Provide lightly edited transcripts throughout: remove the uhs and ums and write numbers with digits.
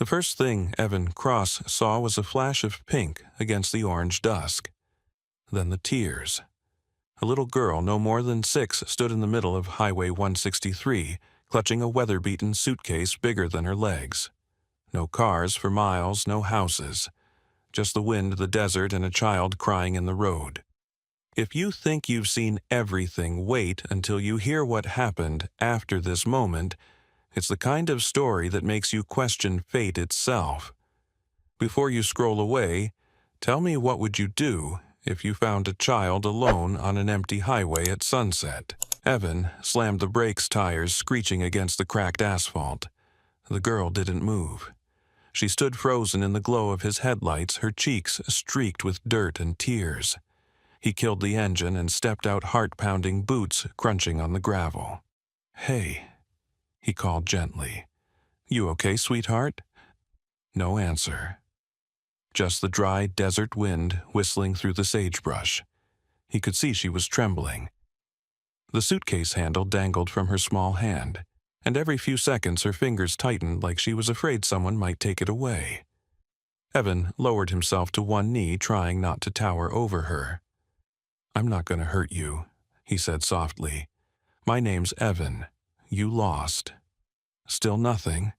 The first thing Evan Cross saw was a flash of pink against the orange dusk. Then the tears. A little girl no more than 6 stood in the middle of Highway 163, clutching a weather-beaten suitcase bigger than her legs. No cars for miles, no houses. Just the wind, the desert, and a child crying in the road. If you think you've seen everything, wait until you hear what happened after this moment. It's the kind of story that makes you question fate itself. Before you scroll away, tell me, what would you do if you found a child alone on an empty highway at sunset? Evan slammed the brakes tires screeching against the cracked asphalt. The girl didn't move. She stood frozen in the glow of his headlights, her cheeks streaked with dirt and tears. He killed the engine and stepped out, heart-pounding, boots crunching on the gravel. "Hey," he called gently. "You okay, sweetheart?" No answer. Just the dry desert wind whistling through the sagebrush. He could see she was trembling. The suitcase handle dangled from her small hand, and every few seconds her fingers tightened like she was afraid someone might take it away. Evan lowered himself to one knee, trying not to tower over her. "I'm not going to hurt you," he said softly. "My name's Evan. You lost." Still nothing.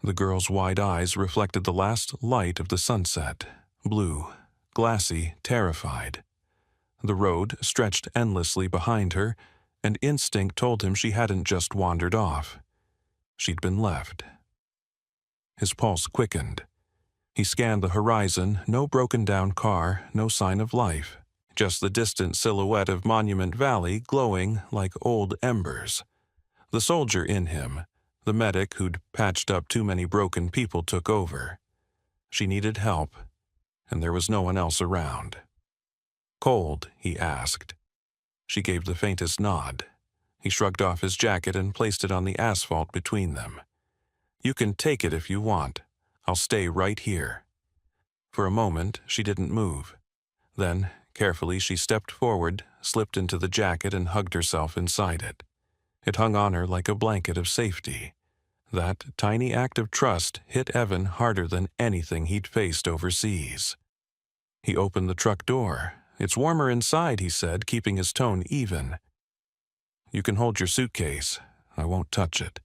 The girl's wide eyes reflected the last light of the sunset, blue, glassy, terrified. The road stretched endlessly behind her, and instinct told him she hadn't just wandered off. She'd been left. His pulse quickened. He scanned the horizon, no broken-down car, no sign of life, just the distant silhouette of Monument Valley glowing like old embers. The soldier in him, the medic who'd patched up too many broken people, took over. She needed help, and there was no one else around. "Cold?" he asked. She gave the faintest nod. He shrugged off his jacket and placed it on the asphalt between them. "You can take it if you want. I'll stay right here." For a moment, she didn't move. Then, carefully, she stepped forward, slipped into the jacket, and hugged herself inside it. It hung on her like a blanket of safety. That tiny act of trust hit Evan harder than anything he'd faced overseas. He opened the truck door. "It's warmer inside," he said, keeping his tone even. "You can hold your suitcase. I won't touch it."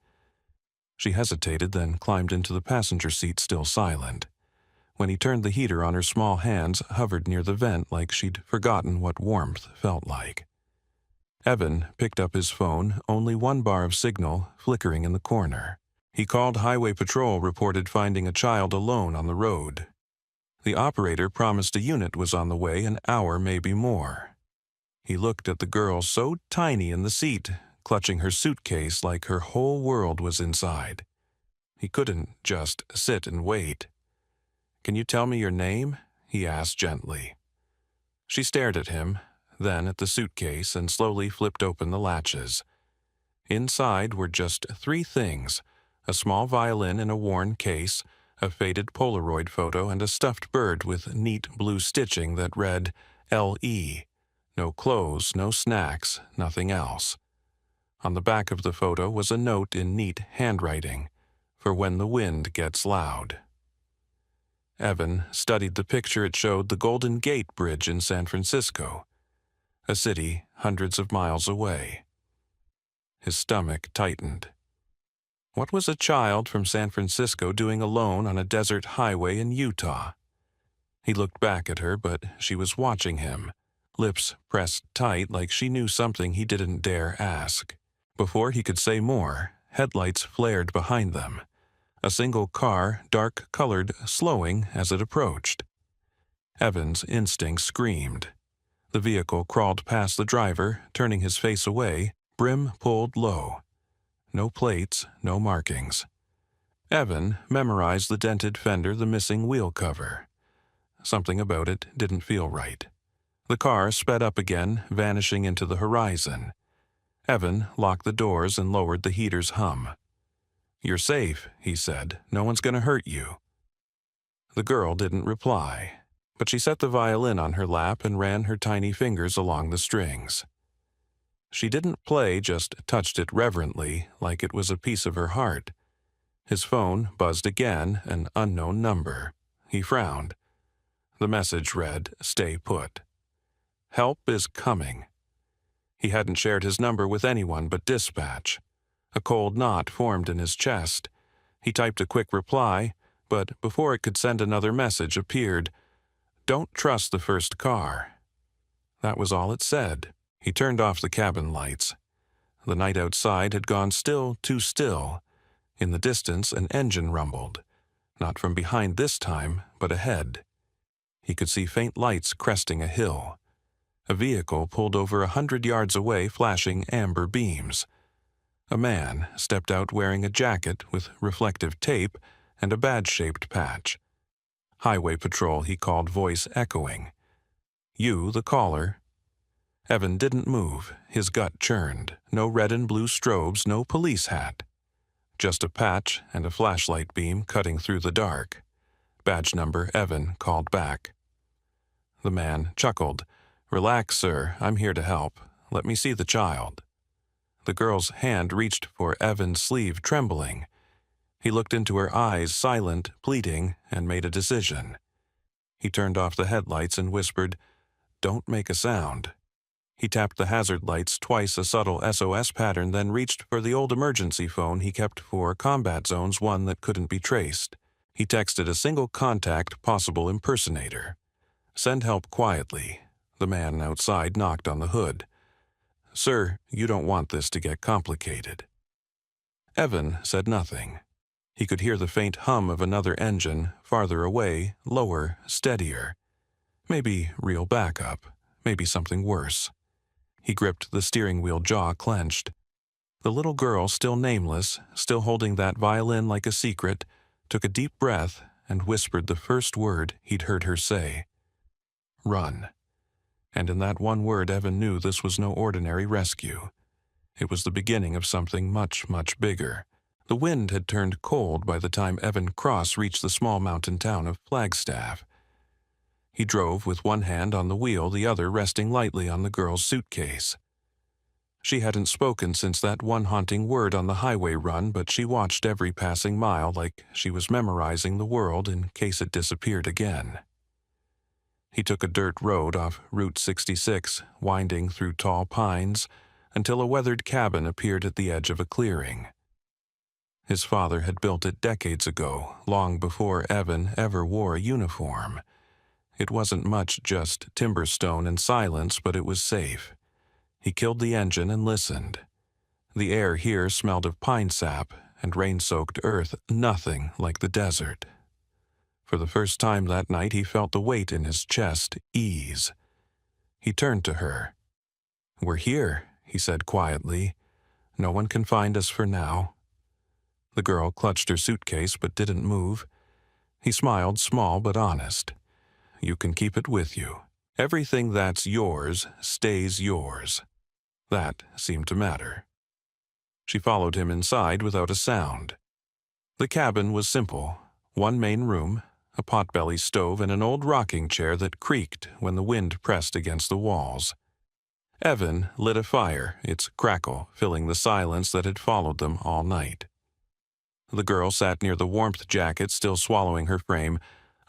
She hesitated, then climbed into the passenger seat, still silent. When he turned the heater on, her small hands hovered near the vent like she'd forgotten what warmth felt like. Evan picked up his phone, only one bar of signal flickering in the corner. He called Highway Patrol, reported finding a child alone on the road. The operator promised a unit was on the way, an hour, maybe more. He looked at the girl so tiny in the seat, clutching her suitcase like her whole world was inside. He couldn't just sit and wait. "Can you tell me your name?" he asked gently. She stared at him, then at the suitcase, and slowly flipped open the latches. Inside were just 3 things: a small violin in a worn case, a faded Polaroid photo, and a stuffed bird with neat blue stitching that read L.E. No clothes, no snacks, nothing else. On the back of the photo was a note in neat handwriting, "For when the wind gets loud." Evan studied the picture. It showed the Golden Gate Bridge in San Francisco, a city hundreds of miles away. His stomach tightened. What was a child from San Francisco doing alone on a desert highway in Utah? He looked back at her, but she was watching him, lips pressed tight like she knew something he didn't dare ask. Before he could say more, headlights flared behind them. A single car, dark-colored, slowing as it approached. Evan's instinct screamed. The vehicle crawled past the driver, turning his face away, brim pulled low. No plates, no markings. Evan memorized the dented fender, the missing wheel cover. Something about it didn't feel right. The car sped up again, vanishing into the horizon. Evan locked the doors and lowered the heater's hum. "You're safe," he said. "No one's going to hurt you." The girl didn't reply, but she set the violin on her lap and ran her tiny fingers along the strings. She didn't play, just touched it reverently, like it was a piece of her heart. His phone buzzed again, an unknown number. He frowned. The message read, "Stay put." Help is coming. He hadn't shared his number with anyone but dispatch. A cold knot formed in his chest. He typed a quick reply, but before it could send another message appeared, "Don't trust the first car." That was all it said. He turned off the cabin lights. The night outside had gone still too still. In the distance, an engine rumbled. Not from behind this time, but ahead. He could see faint lights cresting a hill. A vehicle pulled over 100 yards away, flashing amber beams. A man stepped out wearing a jacket with reflective tape and a badge-shaped patch. "Highway Patrol," he called, voice echoing. "You, the caller?" Evan didn't move. His gut churned. No red and blue strobes, no police hat. Just a patch and a flashlight beam cutting through the dark. "Badge number," Evan called back. The man chuckled. "Relax, sir. I'm here to help. Let me see the child." The girl's hand reached for Evan's sleeve, trembling. He looked into her eyes, silent, pleading, and made a decision. He turned off the headlights and whispered, "Don't make a sound." He tapped the hazard lights twice, a subtle SOS pattern, then reached for the old emergency phone he kept for combat zones, one that couldn't be traced. He texted a single contact, possible impersonator. "Send help quietly." The man outside knocked on the hood. "Sir, you don't want this to get complicated." Evan said nothing. He could hear the faint hum of another engine, farther away, lower, steadier. Maybe real backup, maybe something worse. He gripped the steering wheel, jaw clenched. The little girl, still nameless, still holding that violin like a secret, took a deep breath and whispered the first word he'd heard her say. "Run." And in that one word, Evan knew this was no ordinary rescue. It was the beginning of something much, much bigger. The wind had turned cold by the time Evan Cross reached the small mountain town of Flagstaff. He drove with one hand on the wheel, the other resting lightly on the girl's suitcase. She hadn't spoken since that one haunting word on the highway run, but she watched every passing mile like she was memorizing the world in case it disappeared again. He took a dirt road off Route 66, winding through tall pines, until a weathered cabin appeared at the edge of a clearing. His father had built it decades ago, long before Evan ever wore a uniform. It wasn't much, just timber stone and silence, but it was safe. He killed the engine and listened. The air here smelled of pine sap and rain-soaked earth, nothing like the desert. For the first time that night, he felt the weight in his chest ease. He turned to her. "We're here," he said quietly. "No one can find us for now." The girl clutched her suitcase but didn't move. He smiled, small but honest. "You can keep it with you. Everything that's yours stays yours." That seemed to matter. She followed him inside without a sound. The cabin was simple. One main room, a potbelly stove, and an old rocking chair that creaked when the wind pressed against the walls. Evan lit a fire, its crackle filling the silence that had followed them all night. The girl sat near the warmth jacket, still swallowing her frame,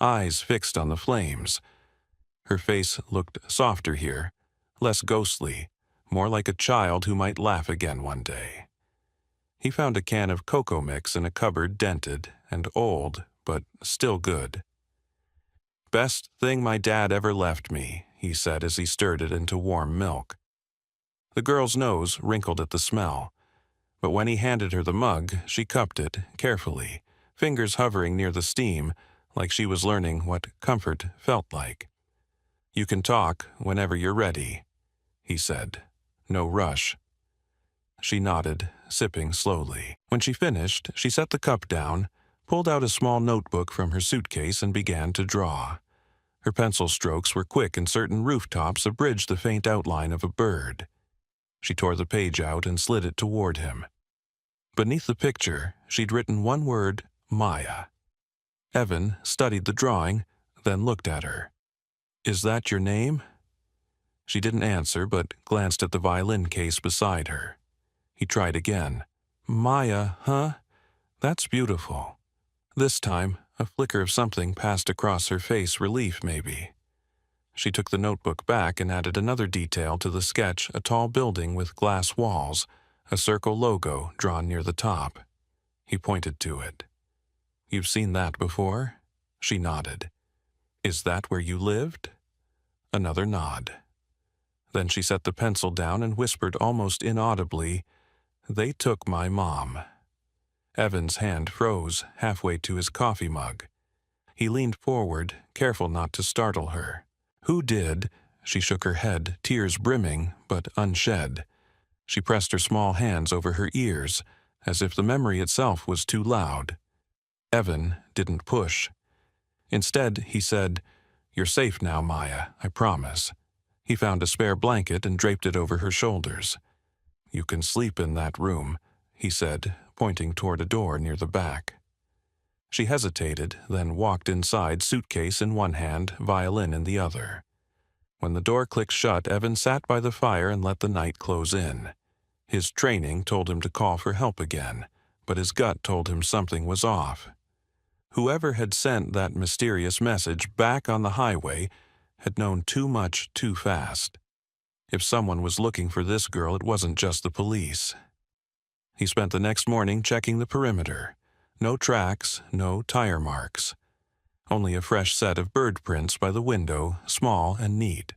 eyes fixed on the flames. Her face looked softer here, less ghostly, more like a child who might laugh again one day. He found a can of cocoa mix in a cupboard, dented and old, but still good. "Best thing my dad ever left me," he said as he stirred it into warm milk. The girl's nose wrinkled at the smell, but when he handed her the mug, she cupped it carefully, fingers hovering near the steam, like she was learning what comfort felt like. "You can talk whenever you're ready," he said. "No rush." She nodded, sipping slowly. When she finished, she set the cup down, pulled out a small notebook from her suitcase, and began to draw. Her pencil strokes were quick, and certain rooftops abridged the faint outline of a bird. She tore the page out and slid it toward him. Beneath the picture, she'd written one word, "Maya." Evan studied the drawing, then looked at her. "Is that your name?" She didn't answer, but glanced at the violin case beside her. He tried again. "Maya, huh? That's beautiful. This time, a flicker of something passed across her face, relief maybe. She took the notebook back and added another detail to the sketch, a tall building with glass walls, a circle logo drawn near the top. He pointed to it. You've seen that before? She nodded. Is that where you lived? Another nod. Then she set the pencil down and whispered almost inaudibly, They took my mom. Evan's hand froze halfway to his coffee mug. He leaned forward, careful not to startle her. Who did? She shook her head, tears brimming, but unshed. She pressed her small hands over her ears, as if the memory itself was too loud. Evan didn't push. Instead, he said, You're safe now, Maya, I promise. He found a spare blanket and draped it over her shoulders. You can sleep in that room, he said, pointing toward a door near the back. She hesitated, then walked inside, suitcase in one hand, violin in the other. When the door clicked shut, Evan sat by the fire and let the night close in. His training told him to call for help again, but his gut told him something was off. Whoever had sent that mysterious message back on the highway had known too much too fast. If someone was looking for this girl, it wasn't just the police. He spent the next morning checking the perimeter. No tracks, no tire marks. Only a fresh set of bird prints by the window, small and neat.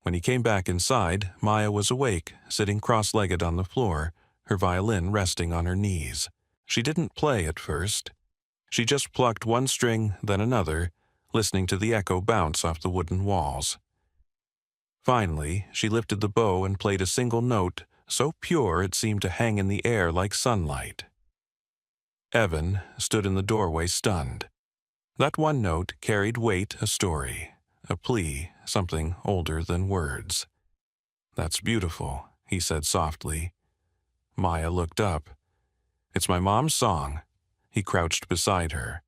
When he came back inside, Maya was awake, sitting cross-legged on the floor, her violin resting on her knees. She didn't play at first. She just plucked one string, then another, listening to the echo bounce off the wooden walls. Finally, she lifted the bow and played a single note, so pure it seemed to hang in the air like sunlight. Evan stood in the doorway stunned. That one note carried weight, a story, a plea, something older than words. That's beautiful, he said softly. Maya looked up. It's my mom's song. He crouched beside her.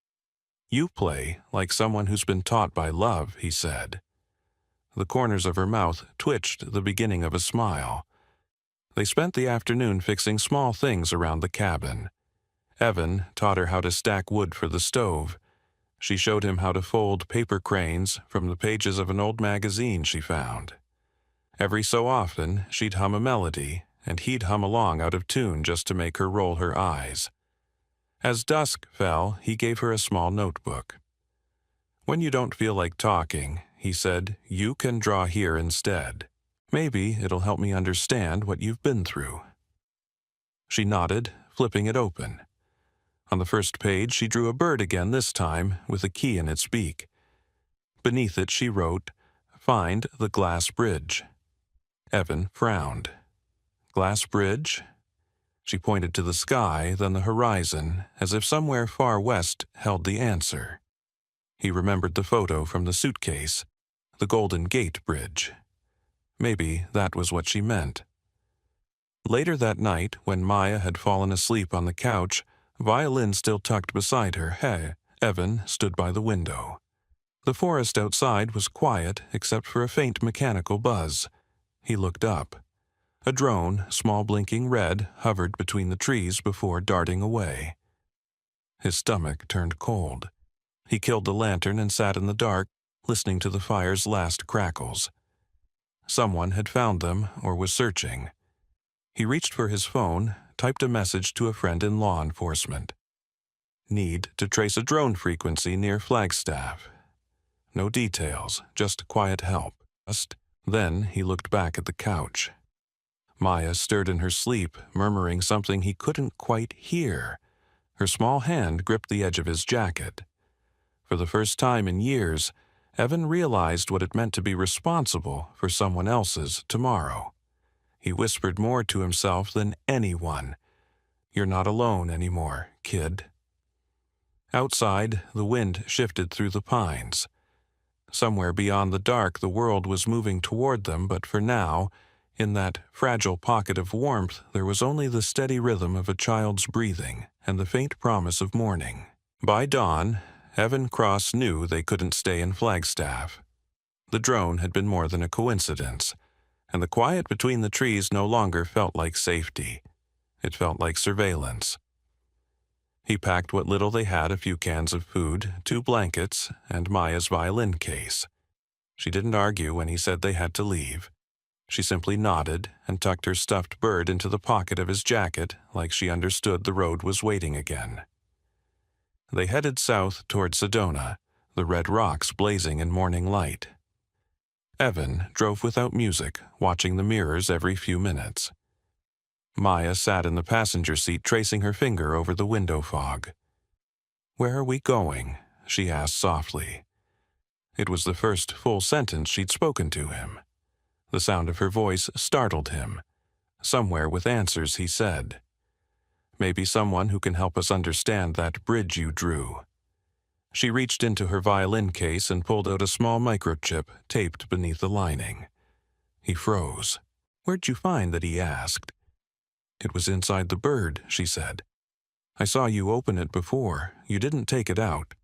You play like someone who's been taught by love, he said. The corners of her mouth twitched the beginning of a smile. They spent the afternoon fixing small things around the cabin. Evan taught her how to stack wood for the stove. She showed him how to fold paper cranes from the pages of an old magazine she found. Every so often, she'd hum a melody, and he'd hum along out of tune just to make her roll her eyes. As dusk fell, he gave her a small notebook. When you don't feel like talking, he said, you can draw here instead. Maybe it'll help me understand what you've been through. She nodded, flipping it open. On the first page, she drew a bird again, this time with a key in its beak. Beneath it, she wrote, Find the glass bridge. Evan frowned. Glass bridge? She pointed to the sky, then the horizon, as if somewhere far west held the answer. He remembered the photo from the suitcase, the Golden Gate Bridge. Maybe that was what she meant. Later that night, when Maya had fallen asleep on the couch, violin still tucked beside her, Evan stood by the window. The forest outside was quiet except for a faint mechanical buzz. He looked up. A drone, small blinking red, hovered between the trees before darting away. His stomach turned cold. He killed the lantern and sat in the dark, listening to the fire's last crackles. Someone had found them or was searching. He reached for his phone, typed a message to a friend in law enforcement. Need to trace a drone frequency near Flagstaff. No details, just quiet help. Then he looked back at the couch. Maya stirred in her sleep, murmuring something he couldn't quite hear. Her small hand gripped the edge of his jacket. For the first time in years, Evan realized what it meant to be responsible for someone else's tomorrow. He whispered more to himself than anyone. You're not alone anymore, kid. Outside, the wind shifted through the pines. Somewhere beyond the dark, the world was moving toward them, but for now, in that fragile pocket of warmth, there was only the steady rhythm of a child's breathing and the faint promise of morning. By dawn, Evan Cross knew they couldn't stay in Flagstaff. The drone had been more than a coincidence, and the quiet between the trees no longer felt like safety. It felt like surveillance. He packed what little they had, a few cans of food, 2 blankets, and Maya's violin case. She didn't argue when he said they had to leave. She simply nodded and tucked her stuffed bird into the pocket of his jacket like she understood the road was waiting again. They headed south toward Sedona, the red rocks blazing in morning light. Evan drove without music, watching the mirrors every few minutes. Maya sat in the passenger seat, tracing her finger over the window fog. "Where are we going?" she asked softly. It was the first full sentence she'd spoken to him. The sound of her voice startled him. "Somewhere with answers," he said. "Maybe someone who can help us understand that bridge you drew." She reached into her violin case and pulled out a small microchip taped beneath the lining. He froze. "Where'd you find that?" he asked. "It was inside the bird," she said. "I saw you open it before. You didn't take it out."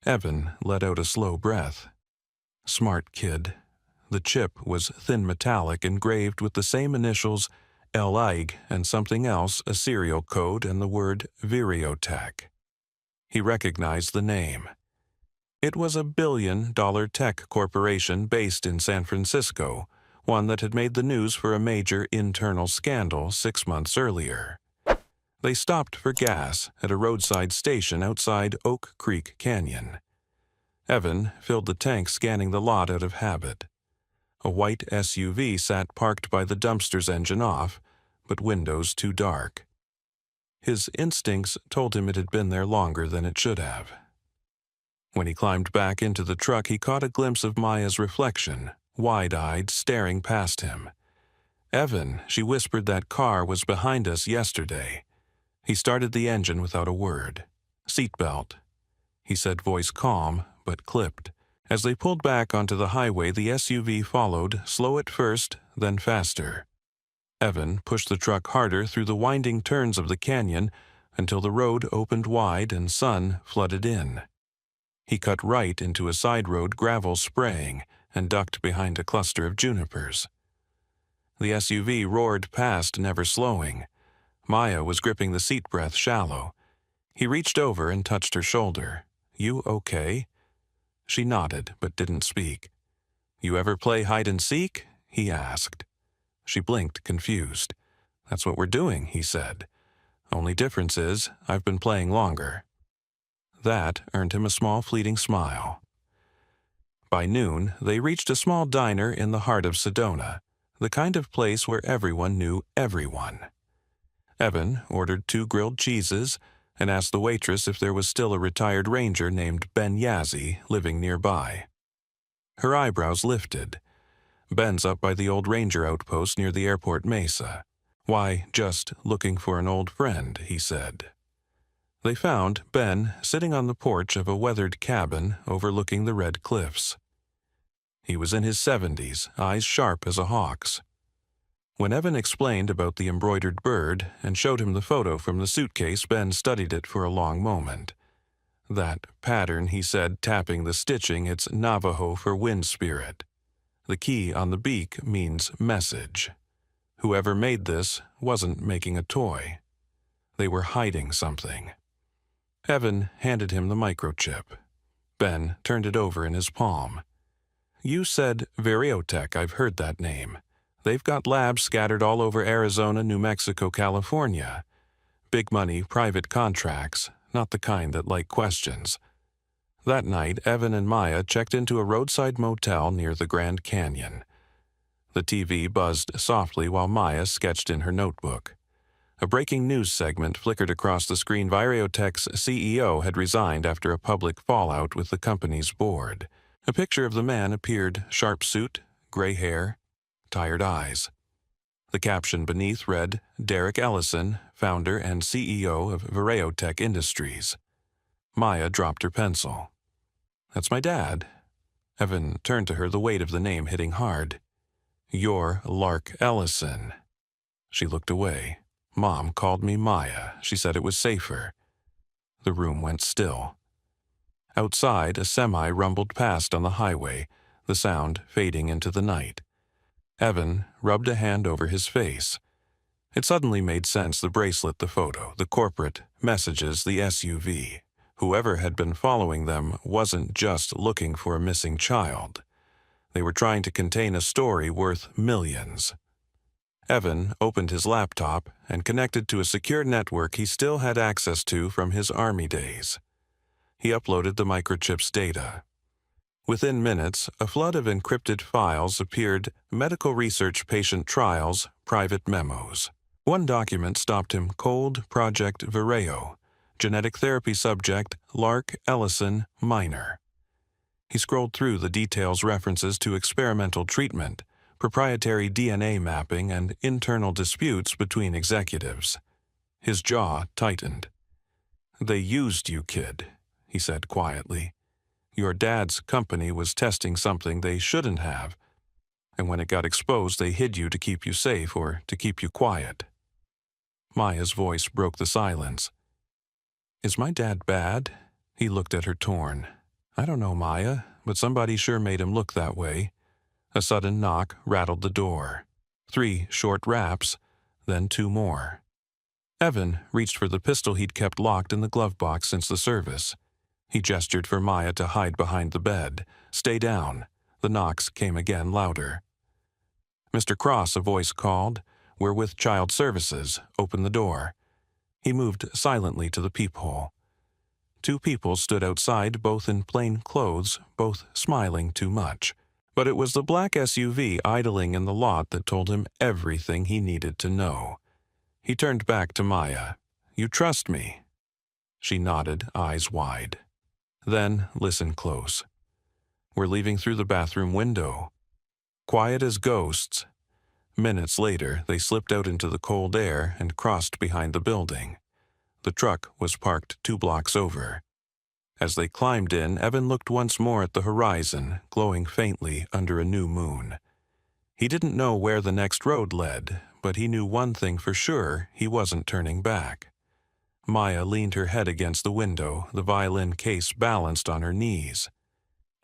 Evan let out a slow breath. Smart kid. The chip was thin metallic, engraved with the same initials, LIG, and something else, a serial code, and the word Viriotech. He recognized the name. It was a billion-dollar tech corporation based in San Francisco, one that had made the news for a major internal scandal 6 months earlier. They stopped for gas at a roadside station outside Oak Creek Canyon. Evan filled the tank, scanning the lot out of habit. A white SUV sat parked by the dumpster's engine off, but windows too dark. His instincts told him it had been there longer than it should have. When he climbed back into the truck, he caught a glimpse of Maya's reflection, wide-eyed, staring past him. "Evan," she whispered, "that car was behind us yesterday." He started the engine without a word. "Seatbelt," he said, voice calm but clipped. As they pulled back onto the highway, the SUV followed, slow at first, then faster. Evan pushed the truck harder through the winding turns of the canyon until the road opened wide and sun flooded in. He cut right into a side road, gravel spraying, and ducked behind a cluster of junipers. The SUV roared past, never slowing. Maya was gripping the seat breath shallow. He reached over and touched her shoulder. "You okay?" She nodded, but didn't speak. "You ever play hide and seek?" he asked. She blinked, confused. "That's what we're doing," he said. "Only difference is, I've been playing longer." That earned him a small, fleeting smile. By noon, they reached a small diner in the heart of Sedona, the kind of place where everyone knew everyone. Evan ordered 2 grilled cheeses and asked the waitress if there was still a retired ranger named Ben Yazzie living nearby. Her eyebrows lifted. "Ben's up by the old ranger outpost near the airport mesa. Why, just looking for an old friend," he said. They found Ben sitting on the porch of a weathered cabin overlooking the red cliffs. He was in his 70s, eyes sharp as a hawk's. When Evan explained about the embroidered bird and showed him the photo from the suitcase, Ben studied it for a long moment. "That pattern," he said, tapping the stitching, "it's Navajo for wind spirit. The key on the beak means message. Whoever made this wasn't making a toy. They were hiding something." Evan handed him the microchip. Ben turned it over in his palm. "You said Viriotech. I've heard that name. They've got labs scattered all over Arizona, New Mexico, California. Big money, private contracts, not the kind that like questions." That night, Evan and Maya checked into a roadside motel near the Grand Canyon. The TV buzzed softly while Maya sketched in her notebook. A breaking news segment flickered across the screen. Viriotech's CEO had resigned after a public fallout with the company's board. A picture of the man appeared, sharp suit, gray hair, tired eyes. The caption beneath read, "Derek Ellison, founder and CEO of Viriotech Industries." Maya dropped her pencil. "That's my dad." Evan turned to her, the weight of the name hitting hard. "You're Lark Ellison." She looked away. "Mom called me Maya. She said it was safer." The room went still. Outside, a semi rumbled past on the highway, the sound fading into the night. Evan rubbed a hand over his face. It suddenly made sense: the bracelet, the photo, the corporate messages, the SUV. Whoever had been following them wasn't just looking for a missing child. They were trying to contain a story worth millions. Evan opened his laptop and connected to a secure network he still had access to from his Army days. He uploaded the microchip's data. Within minutes, a flood of encrypted files appeared: medical research, patient trials, private memos. One document stopped him cold: Project Vireo, genetic therapy subject Lark Ellison, minor. He scrolled through the details: references to experimental treatment, proprietary DNA mapping, and internal disputes between executives. His jaw tightened. "They used you, kid," he said quietly. "Your dad's company was testing something they shouldn't have, and when it got exposed, they hid you to keep you safe or to keep you quiet." Maya's voice broke the silence. "Is my dad bad?" He looked at her, torn. "I don't know, Maya, but somebody sure made him look that way." A sudden knock rattled the door. 3 short raps, then 2 more. Evan reached for the pistol he'd kept locked in the glove box since the service. He gestured for Maya to hide behind the bed. "Stay down." The knocks came again, louder. "Mr. Cross," a voice called. "We're with Child Services. Open the door." He moved silently to the peephole. 2 people stood outside, both in plain clothes, both smiling too much. But it was the black SUV idling in the lot that told him everything he needed to know. He turned back to Maya. "You trust me?" She nodded, eyes wide. "Then listen close. We're leaving through the bathroom window." Quiet as ghosts. Minutes later, they slipped out into the cold air and crossed behind the building. The truck was parked 2 blocks over. As they climbed in, Evan looked once more at the horizon, glowing faintly under a new moon. He didn't know where the next road led, but he knew one thing for sure: he wasn't turning back. Maya leaned her head against the window, the violin case balanced on her knees.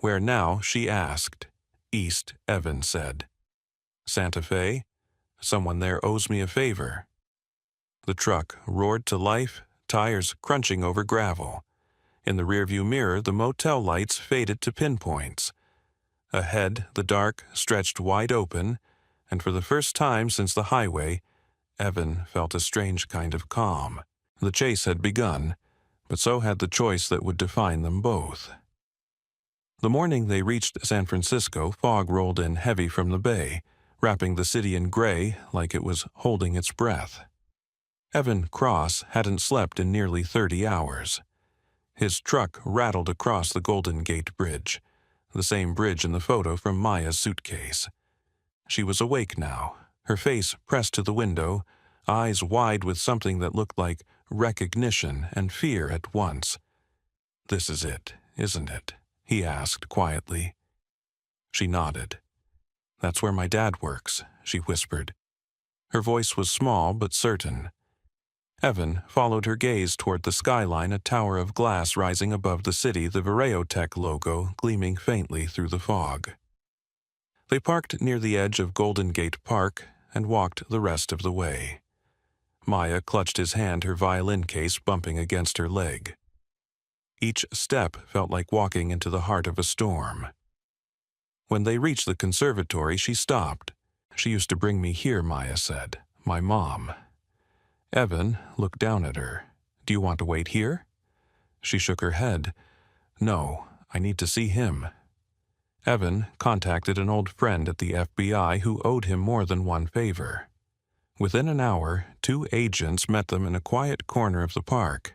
"Where now?" she asked. "East," Evan said. "Santa Fe? Someone there owes me a favor." The truck roared to life, tires crunching over gravel. In the rearview mirror, the motel lights faded to pinpoints. Ahead, the dark stretched wide open, and for the first time since the highway, Evan felt a strange kind of calm. The chase had begun, but so had the choice that would define them both. The morning they reached San Francisco, fog rolled in heavy from the bay, wrapping the city in gray like it was holding its breath. Evan Cross hadn't slept in nearly 30 hours. His truck rattled across the Golden Gate Bridge, the same bridge in the photo from Maya's suitcase. She was awake now, her face pressed to the window, eyes wide with something that looked like recognition and fear at once. "This is it, isn't it?" he asked quietly. She nodded. "That's where my dad works," she whispered. Her voice was small but certain. Evan followed her gaze toward the skyline, a tower of glass rising above the city, the Vireotech logo gleaming faintly through the fog. They parked near the edge of Golden Gate Park and walked the rest of the way. Maya clutched his hand, her violin case bumping against her leg. Each step felt like walking into the heart of a storm. When they reached the conservatory, she stopped. "She used to bring me here," Maya said. "My mom." Evan looked down at her. "Do you want to wait here?" She shook her head. "No, I need to see him." Evan contacted an old friend at the FBI who owed him more than one favor. Within an hour, 2 agents met them in a quiet corner of the park.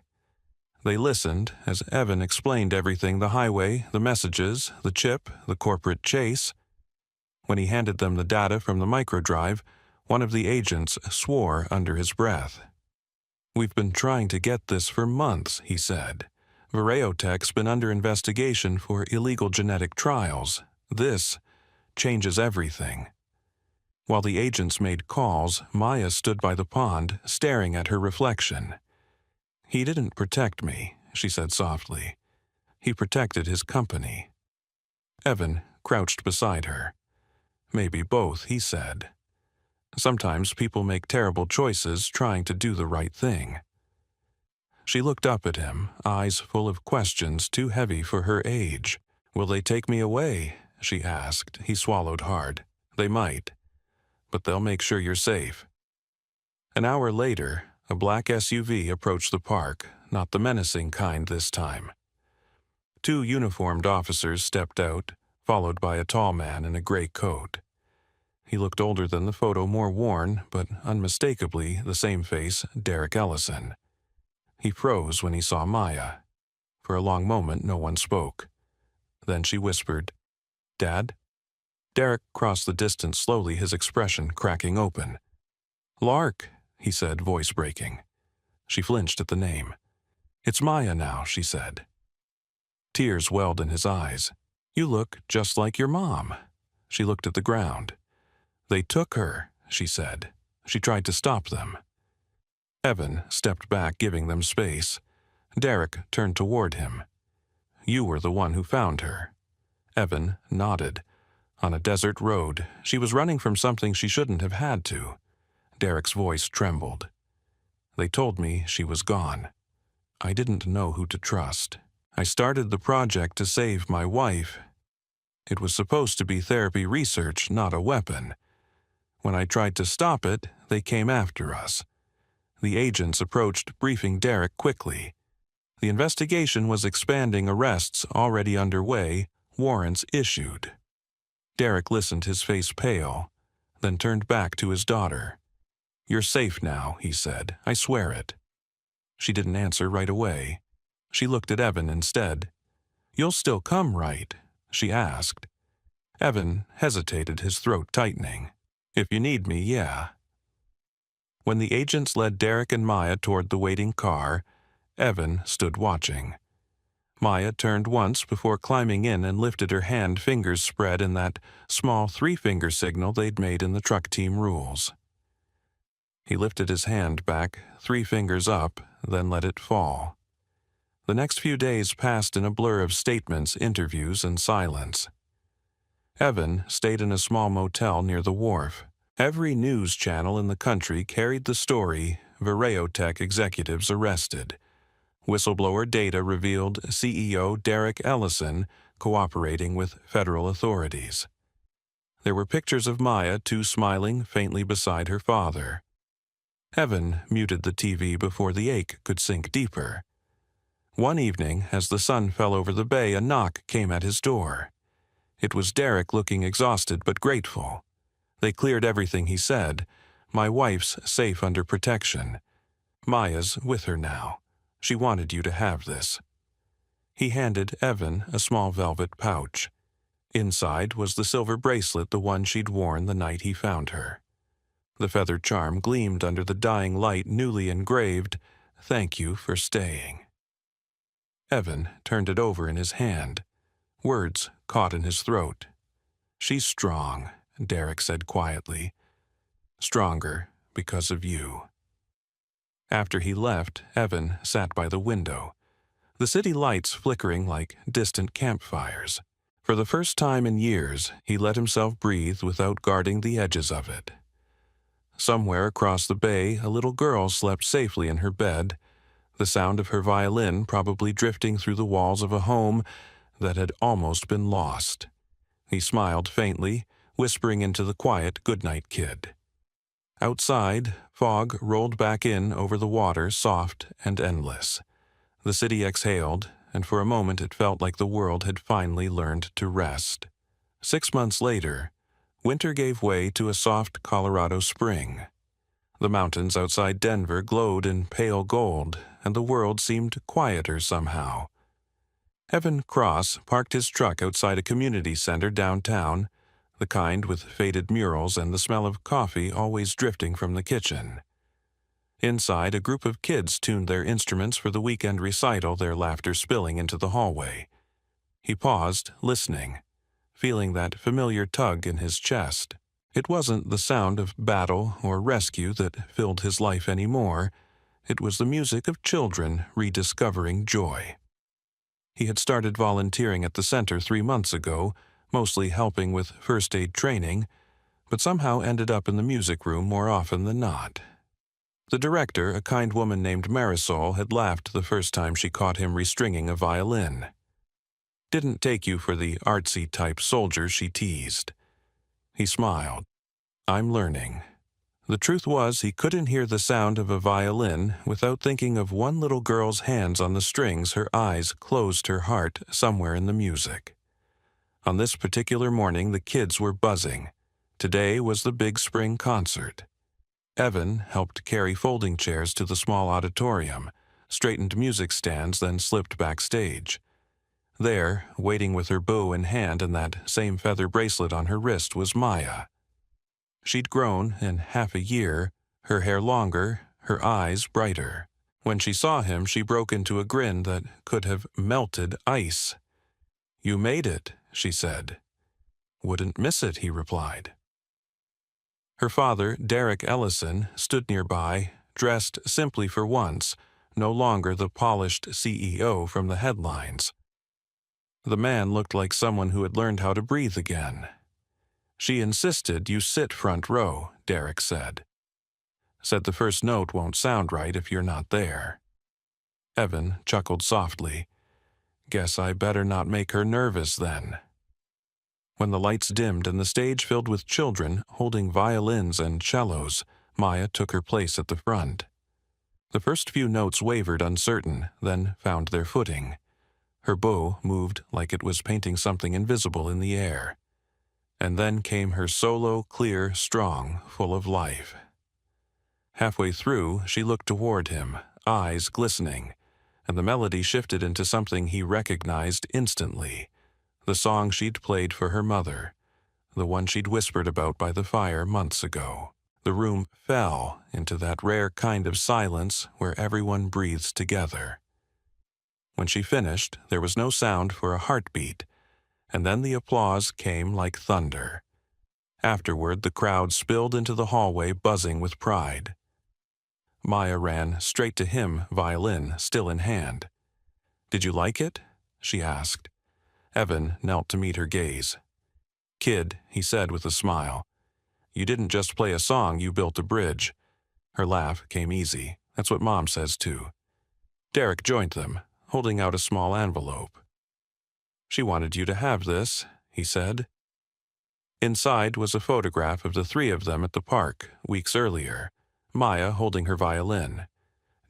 They listened as Evan explained everything: the highway, the messages, the chip, the corporate chase. When he handed them the data from the microdrive, one of the agents swore under his breath. "We've been trying to get this for months," he said. "Vireotech's been under investigation for illegal genetic trials. This changes everything." While the agents made calls, Maya stood by the pond, staring at her reflection. "He didn't protect me," she said softly. "He protected his company." Evan crouched beside her. "Maybe both," he said. Sometimes people make terrible choices trying to do the right thing. She looked up at him, eyes full of questions too heavy for her age. "Will they take me away?" she asked. He swallowed hard. "They might, but they'll make sure you're safe." An hour later, a black SUV approached the park, not the menacing kind this time. Two uniformed officers stepped out, followed by a tall man in a gray coat. He looked older than the photo, more worn, but unmistakably the same face, Derek Ellison. He froze when he saw Maya. For a long moment, no one spoke. Then she whispered, "Dad?" Derek crossed the distance slowly, his expression cracking open. "Lark," he said, voice breaking. She flinched at the name. "It's Maya now," she said. Tears welled in his eyes. "You look just like your mom." She looked at the ground. "They took her," she said. She tried to stop them. Evan stepped back, giving them space. Derek turned toward him. "You were the one who found her." Evan nodded. On a desert road, she was running from something she shouldn't have had to. Derek's voice trembled. "They told me she was gone. I didn't know who to trust. I started the project to save my wife. It was supposed to be therapy research, not a weapon. When I tried to stop it, they came after us." The agents approached, briefing Derek quickly. The investigation was expanding, arrests already underway, warrants issued. Derek listened, his face pale, then turned back to his daughter. "You're safe now," he said. "I swear it." She didn't answer right away. She looked at Evan instead. "You'll still come, right?" she asked. Evan hesitated, his throat tightening. "If you need me, yeah." When the agents led Derek and Maya toward the waiting car, Evan stood watching. Maya turned once before climbing in and lifted her hand, fingers spread in that small three-finger signal they'd made in the truck team rules. He lifted his hand back, 3 fingers up, then let it fall. The next few days passed in a blur of statements, interviews, and silence. Evan stayed in a small motel near the wharf. Every news channel in the country carried the story, Tech executives arrested. Whistleblower data revealed CEO Derek Ellison cooperating with federal authorities. There were pictures of Maya, too, smiling faintly beside her father. Evan muted the TV before the ache could sink deeper. One evening, as the sun fell over the bay, a knock came at his door. It was Derek, looking exhausted but grateful. They cleared everything, he said. "My wife's safe under protection. Maya's with her now. She wanted you to have this." He handed Evan a small velvet pouch. Inside was the silver bracelet, the one she'd worn the night he found her. The feather charm gleamed under the dying light, newly engraved, "Thank you for staying." Evan turned it over in his hand. Words caught in his throat. "She's strong," Derek said quietly. "Stronger because of you." After he left, Evan sat by the window, the city lights flickering like distant campfires. For the first time in years, he let himself breathe without guarding the edges of it. Somewhere across the bay, a little girl slept safely in her bed, the sound of her violin probably drifting through the walls of a home that had almost been lost. He smiled faintly, whispering into the quiet, "Goodnight, kid." Outside, fog rolled back in over the water, soft and endless. The city exhaled, and for a moment it felt like the world had finally learned to rest. 6 months later, winter gave way to a soft Colorado spring. The mountains outside Denver glowed in pale gold, and the world seemed quieter somehow. Evan Cross parked his truck outside a community center downtown, the kind with faded murals and the smell of coffee always drifting from the kitchen. Inside, a group of kids tuned their instruments for the weekend recital, their laughter spilling into the hallway. He paused, listening, feeling that familiar tug in his chest. It wasn't the sound of battle or rescue that filled his life anymore. It was the music of children rediscovering joy. He had started volunteering at the center 3 months ago, mostly helping with first aid training, but somehow ended up in the music room more often than not. The director, a kind woman named Marisol, had laughed the first time she caught him restringing a violin. "Didn't take you for the artsy-type soldier," she teased. He smiled. "I'm learning." The truth was, he couldn't hear the sound of a violin without thinking of one little girl's hands on the strings, her eyes close to her heart somewhere in the music. On this particular morning, the kids were buzzing. Today was the big spring concert. Evan helped carry folding chairs to the small auditorium, straightened music stands, then slipped backstage. There, waiting with her bow in hand and that same feather bracelet on her wrist, was Maya. She'd grown in half a year, her hair longer, her eyes brighter. When she saw him, she broke into a grin that could have melted ice. "You made it," she said. "Wouldn't miss it," he replied. Her father, Derek Ellison, stood nearby, dressed simply for once, no longer the polished CEO from the headlines. The man looked like someone who had learned how to breathe again. "She insisted you sit front row," Derek said. "Said the first note won't sound right if you're not there." Evan chuckled softly. "Guess I better not make her nervous then." When the lights dimmed and the stage filled with children holding violins and cellos, Maya took her place at the front. The first few notes wavered uncertain, then found their footing. Her bow moved like it was painting something invisible in the air. And then came her solo, clear, strong, full of life. Halfway through, she looked toward him, eyes glistening, and the melody shifted into something he recognized instantly. The song she'd played for her mother, the one she'd whispered about by the fire months ago. The room fell into that rare kind of silence where everyone breathes together. When she finished, there was no sound for a heartbeat, and then the applause came like thunder. Afterward, the crowd spilled into the hallway, buzzing with pride. Maya ran straight to him, violin still in hand. "Did you like it?" she asked. Evan knelt to meet her gaze. "Kid," he said with a smile, "you didn't just play a song, you built a bridge." Her laugh came easy. "That's what Mom says, too." Derek joined them, holding out a small envelope. "She wanted you to have this," he said. Inside was a photograph of the three of them at the park, weeks earlier, Maya holding her violin,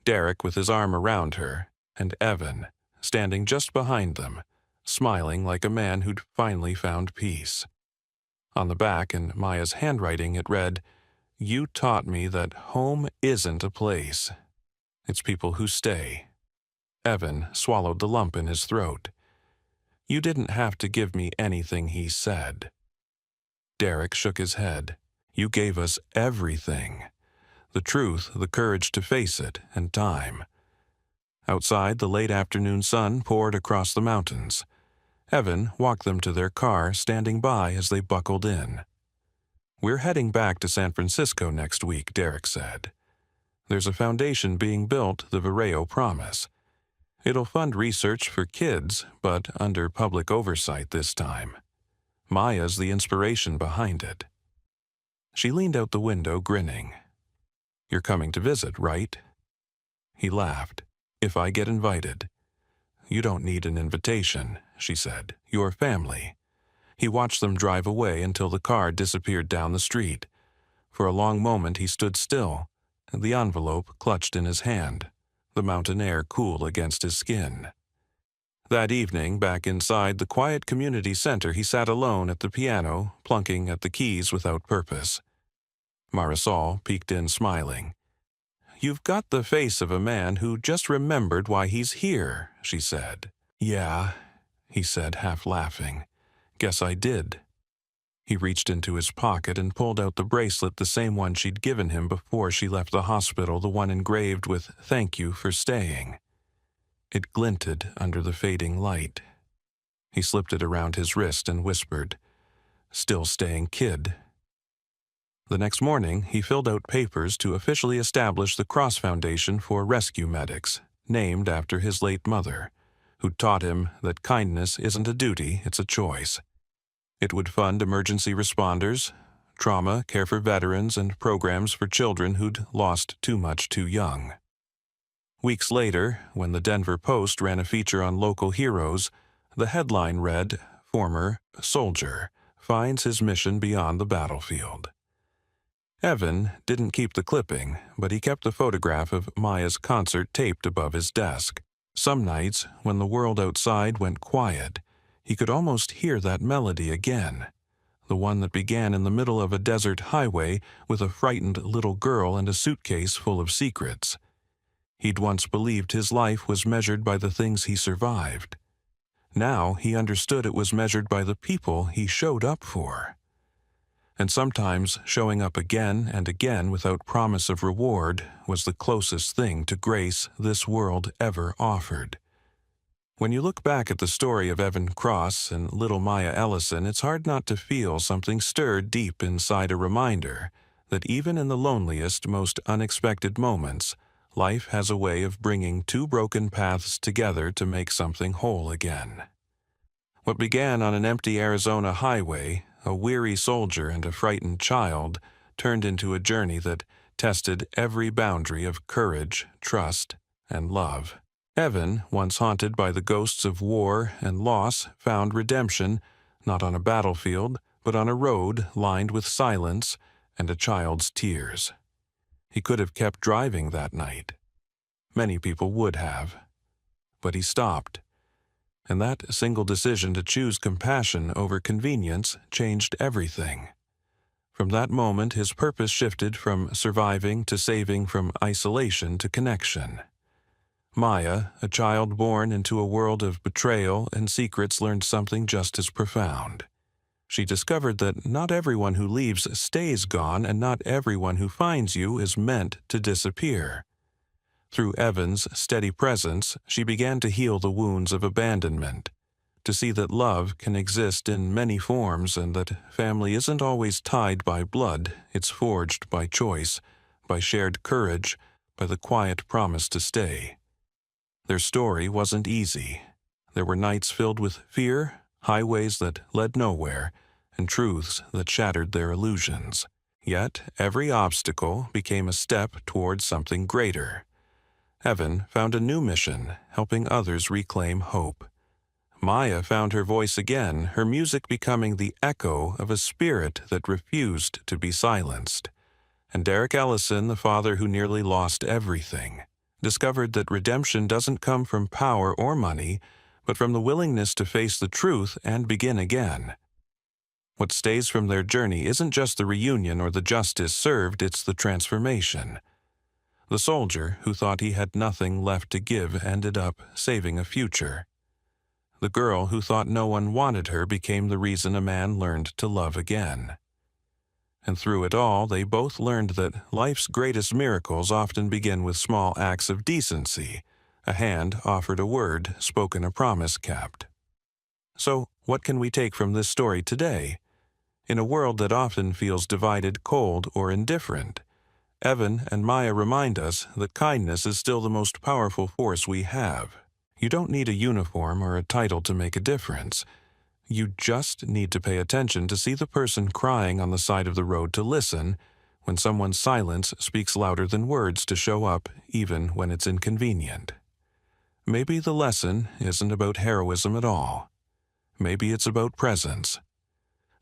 Derek with his arm around her, and Evan, standing just behind them, smiling like a man who'd finally found peace. On the back, in Maya's handwriting, it read, "You taught me that home isn't a place. It's people who stay." Evan swallowed the lump in his throat. "You didn't have to give me anything," he said. Derek shook his head. "You gave us everything. The truth, the courage to face it, and time." Outside, the late afternoon sun poured across the mountains. Evan walked them to their car, standing by as they buckled in. "We're heading back to San Francisco next week," Derek said. "There's a foundation being built, the Vireo Promise. It'll fund research for kids, but under public oversight this time. Maya's the inspiration behind it." She leaned out the window, grinning. "You're coming to visit, right?" He laughed. "If I get invited." "You don't need an invitation," she said. "You're family." He watched them drive away until the car disappeared down the street. For a long moment he stood still, the envelope clutched in his hand, the mountain air cool against his skin. That evening, back inside the quiet community center, he sat alone at the piano, plunking at the keys without purpose. Marisol peeked in, smiling. "You've got the face of a man who just remembered why he's here," she said. "Yeah," he said, half laughing. "Guess I did." He reached into his pocket and pulled out the bracelet, the same one she'd given him before she left the hospital, the one engraved with "Thank you for staying." It glinted under the fading light. He slipped it around his wrist and whispered, "Still staying, kid." The next morning, he filled out papers to officially establish the Cross Foundation for Rescue Medics, named after his late mother, who taught him that kindness isn't a duty, it's a choice. It would fund emergency responders, trauma, care for veterans, and programs for children who'd lost too much too young. Weeks later, when the Denver Post ran a feature on local heroes, the headline read, "Former soldier finds his mission beyond the battlefield." Evan didn't keep the clipping, but he kept the photograph of Maya's concert taped above his desk. Some nights, when the world outside went quiet, he could almost hear that melody again, the one that began in the middle of a desert highway with a frightened little girl and a suitcase full of secrets. He'd once believed his life was measured by the things he survived. Now he understood it was measured by the people he showed up for. And sometimes showing up again and again without promise of reward was the closest thing to grace this world ever offered. When you look back at the story of Evan Cross and little Maya Ellison, it's hard not to feel something stirred deep inside, a reminder that even in the loneliest, most unexpected moments, life has a way of bringing two broken paths together to make something whole again. What began on an empty Arizona highway, a weary soldier and a frightened child, turned into a journey that tested every boundary of courage, trust, and love. Evan, once haunted by the ghosts of war and loss, found redemption not on a battlefield, but on a road lined with silence and a child's tears. He could have kept driving that night. Many people would have. But he stopped. And that single decision to choose compassion over convenience changed everything. From that moment, his purpose shifted from surviving to saving, from isolation to connection. Maya, a child born into a world of betrayal and secrets, learned something just as profound. She discovered that not everyone who leaves stays gone, and not everyone who finds you is meant to disappear. Through Evan's steady presence, she began to heal the wounds of abandonment, to see that love can exist in many forms and that family isn't always tied by blood, it's forged by choice, by shared courage, by the quiet promise to stay. Their story wasn't easy. There were nights filled with fear, highways that led nowhere, and truths that shattered their illusions. Yet every obstacle became a step towards something greater. Evan found a new mission, helping others reclaim hope. Maya found her voice again, her music becoming the echo of a spirit that refused to be silenced. And Derek Ellison, the father who nearly lost everything, discovered that redemption doesn't come from power or money, but from the willingness to face the truth and begin again. What stays from their journey isn't just the reunion or the justice served, it's the transformation. The soldier who thought he had nothing left to give ended up saving a future. The girl who thought no one wanted her became the reason a man learned to love again. And through it all, they both learned that life's greatest miracles often begin with small acts of decency, a hand offered, a word spoken, a promise kept. So, what can we take from this story today? In a world that often feels divided, cold, or indifferent, Evan and Maya remind us that kindness is still the most powerful force we have. You don't need a uniform or a title to make a difference. You just need to pay attention to see the person crying on the side of the road, to listen when someone's silence speaks louder than words, to show up even when it's inconvenient. Maybe the lesson isn't about heroism at all. Maybe it's about presence,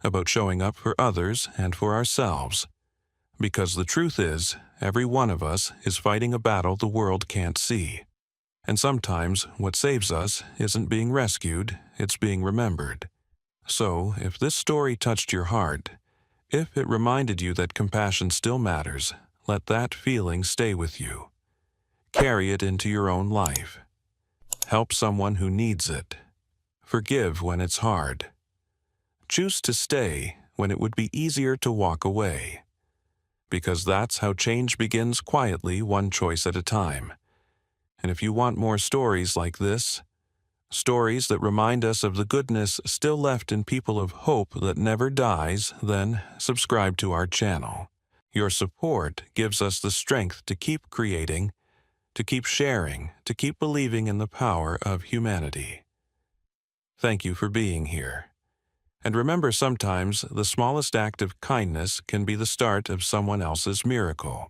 about showing up for others and for ourselves. Because the truth is, every one of us is fighting a battle the world can't see. And sometimes what saves us isn't being rescued, it's being remembered. So, if this story touched your heart, if it reminded you that compassion still matters, let that feeling stay with you. Carry it into your own life. Help someone who needs it. Forgive when it's hard. Choose to stay when it would be easier to walk away. Because that's how change begins, quietly, one choice at a time. And if you want more stories like this, stories that remind us of the goodness still left in people, of hope that never dies, then subscribe to our channel. Your support gives us the strength to keep creating, to keep sharing, to keep believing in the power of humanity. Thank you for being here. And remember, sometimes the smallest act of kindness can be the start of someone else's miracle.